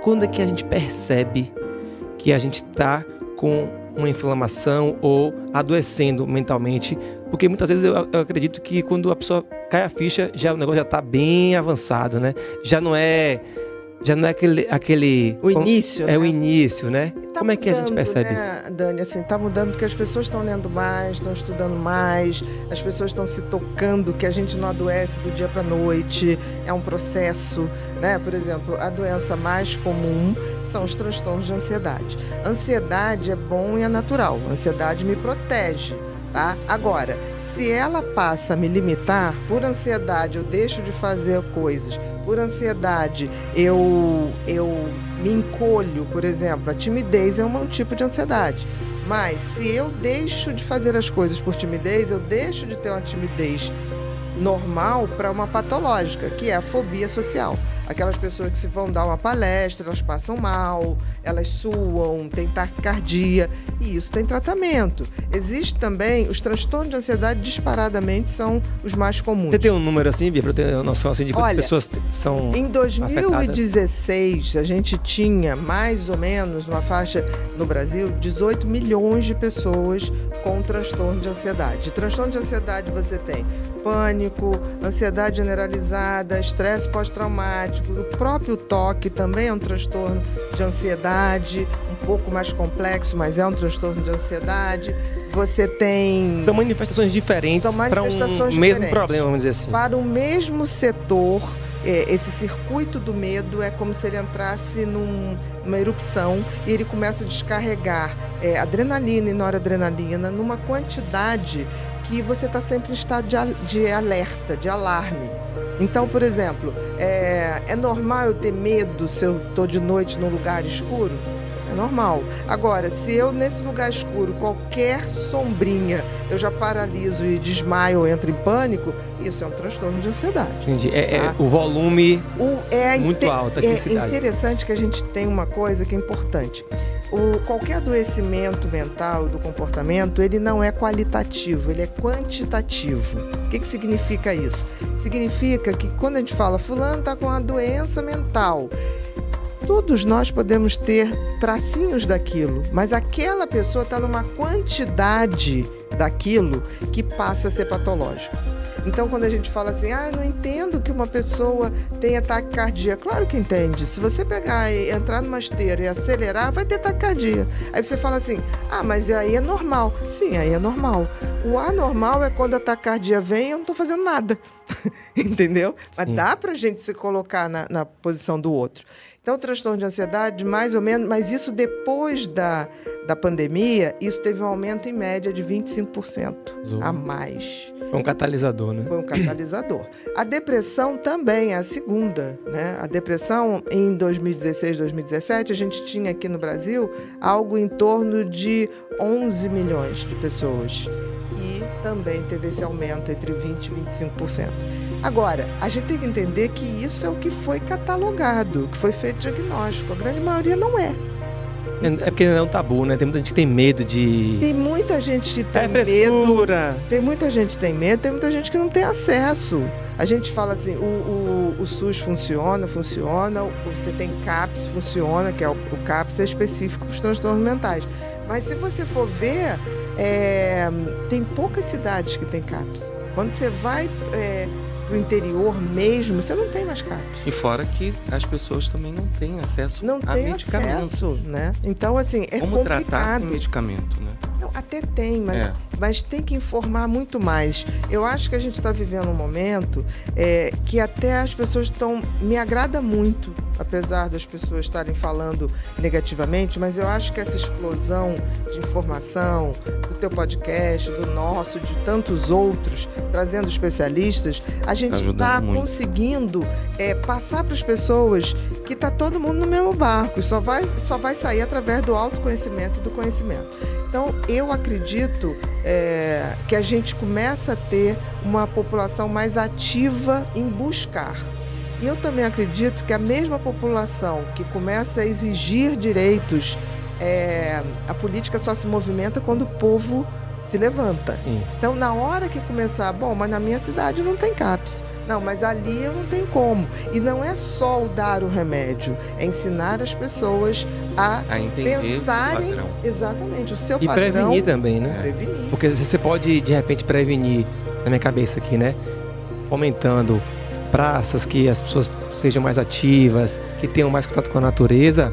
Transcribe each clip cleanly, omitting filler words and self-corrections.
quando é que a gente percebe que a gente está com uma inflamação ou adoecendo mentalmente? Porque muitas vezes eu acredito que quando a pessoa cai a ficha, já o negócio já está bem avançado, né? Já não é aquele... O início, né? É o início, né? Tá Como é que a gente mudando, percebe né, isso? Dani, assim, tá mudando porque as pessoas estão lendo mais, estão estudando mais, as pessoas estão se tocando que a gente não adoece do dia para noite, é um processo, né? Por exemplo, a doença mais comum são os transtornos de ansiedade. Ansiedade é bom e é natural, ansiedade me protege, tá? Agora, se ela passa a me limitar, por ansiedade eu deixo de fazer coisas, por ansiedade eu me encolho, por exemplo, a timidez é um tipo de ansiedade. Mas se eu deixo de fazer as coisas por timidez, eu deixo de ter uma timidez normal para uma patológica, que é a fobia social. Aquelas pessoas que se vão dar uma palestra, elas passam mal, elas suam, têm taquicardia, e isso tem tratamento. Existe também, os transtornos de ansiedade disparadamente são os mais comuns. Você tem um número assim, Bia, para eu ter uma noção assim, de quantas pessoas são em 2016, afetadas? a gente tinha mais ou menos, numa faixa no Brasil, 18 milhões de pessoas com transtorno de ansiedade. De transtorno de ansiedade você tem pânico, ansiedade generalizada, estresse pós-traumático, o próprio toque também é um transtorno de ansiedade, um pouco mais complexo, mas é um transtorno de ansiedade. Você tem... São manifestações diferentes para um mesmo problema, vamos dizer assim. Para o mesmo setor, esse circuito do medo é como se ele entrasse numa erupção e ele começa a descarregar adrenalina e noradrenalina numa quantidade que você está sempre em estado de alerta, de alarme. Então, por exemplo, é normal eu ter medo se eu estou de noite num lugar escuro? É normal. Agora, se eu nesse lugar escuro, qualquer sombrinha, eu já paraliso e desmaio ou entro em pânico, isso é um transtorno de ansiedade. Entendi. O volume muito alto, a É intensidade. interessante que a gente tem uma coisa que é importante. Qualquer adoecimento mental do comportamento, ele não é qualitativo, ele é quantitativo. O que significa isso? Significa que quando a gente fala, fulano está com uma doença mental, todos nós podemos ter tracinhos daquilo, mas aquela pessoa está numa quantidade daquilo que passa a ser patológico. Então, quando a gente fala assim, não entendo que uma pessoa tenha taquicardia. Claro que entende. Se você pegar e entrar numa esteira e acelerar, vai ter taquicardia. Aí você fala assim, mas aí é normal. Sim, aí é normal. O anormal é quando a taquicardia vem e eu não estou fazendo nada. Entendeu? Sim. Mas dá pra gente se colocar na posição do outro. Então, o transtorno de ansiedade, mais ou menos, mas isso depois da pandemia, isso teve um aumento em média de 25% a mais. Foi um catalisador, né? Foi um catalisador. A depressão também é a segunda, né? A depressão, em 2016, 2017, a gente tinha aqui no Brasil algo em torno de 11 milhões de pessoas. E também teve esse aumento entre 20% e 25%. Agora, a gente tem que entender que isso é o que foi catalogado, que foi feito diagnóstico. A grande maioria não é. É porque não é um tabu, né? Tem muita gente que tem medo de... Tem muita gente que tem frescura. medo. Tem muita gente que tem medo, tem muita gente que não tem acesso. A gente fala assim, o SUS funciona, você tem CAPS, funciona, que é o CAPS é específico para os transtornos mentais. Mas se você for ver, tem poucas cidades que tem CAPS. Quando você vai pro interior mesmo, você não tem mais CAPS. E fora que as pessoas também não têm acesso a medicamento. Acesso, né? Então, assim, é como complicado. Tratar sem medicamento, né? Não, até tem, mas tem que informar muito mais. Eu acho que a gente está vivendo um momento que até as pessoas me agrada muito, apesar das pessoas estarem falando negativamente, mas eu acho que essa explosão de informação do teu podcast, do nosso, de tantos outros, trazendo especialistas, a gente está conseguindo passar para as pessoas que está todo mundo no mesmo barco, só vai sair através do autoconhecimento e do conhecimento. Então, eu acredito que a gente começa a ter uma população mais ativa em buscar. E eu também acredito que a mesma população que começa a exigir direitos, a política só se movimenta quando o povo se levanta. Então, na hora que começar, mas na minha cidade não tem CAPS, Não, mas ali eu não tenho como. E não é só o dar o remédio, é ensinar as pessoas a entender pensarem o padrão. Exatamente, o seu E padrão. prevenir também, né? Prevenir. Porque você pode, de repente, prevenir, na minha cabeça aqui, né? Fomentando praças que as pessoas sejam mais ativas, que tenham mais contato com a natureza.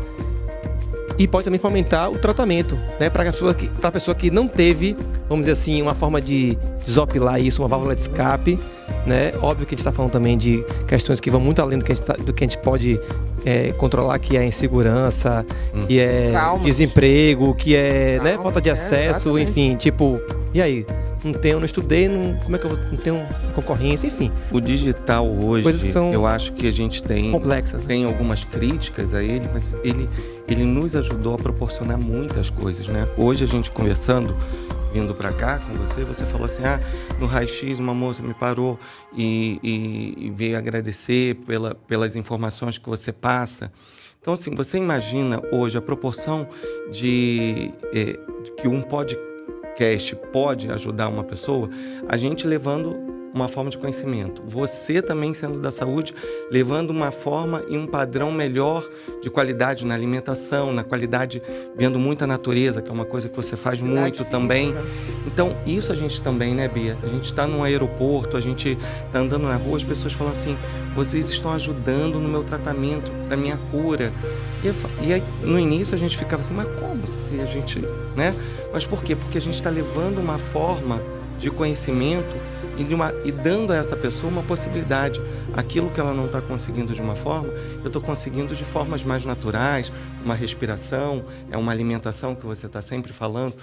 E pode também fomentar o tratamento, né? Para a pessoa que não teve, vamos dizer assim, uma forma de desopilar isso, uma válvula de escape, né? Óbvio que a gente está falando também de questões que vão muito além do que a gente pode controlar, que é a insegurança, que é Traumas. desemprego, que é né, falta de acesso, exatamente. enfim, tipo, e aí? Não estudei, como é que eu vou, não tenho concorrência, enfim, O digital hoje, Coisas que são eu acho que a gente complexas. tem algumas críticas a ele, mas ele nos ajudou a proporcionar muitas coisas, né? Hoje a gente conversando, vindo para cá com você falou assim, no raio-x uma moça me parou e veio agradecer pelas informações que você passa. Então, assim, você imagina hoje a proporção de que um podcast pode ajudar uma pessoa, a gente levando uma forma de conhecimento. Você também, sendo da saúde, levando uma forma e um padrão melhor de qualidade na alimentação, na qualidade, vendo muita natureza, que é uma coisa que você faz muito também. Então, isso a gente também, né, Bia? A gente está num aeroporto, a gente está andando na rua, as pessoas falam assim, vocês estão ajudando no meu tratamento, na minha cura. E aí, no início a gente ficava assim, mas como se a gente, né? Mas por quê? Porque a gente está levando uma forma de conhecimento e dando a essa pessoa uma possibilidade. Aquilo que ela não está conseguindo de uma forma, eu estou conseguindo de formas mais naturais, uma respiração, uma alimentação que você está sempre falando.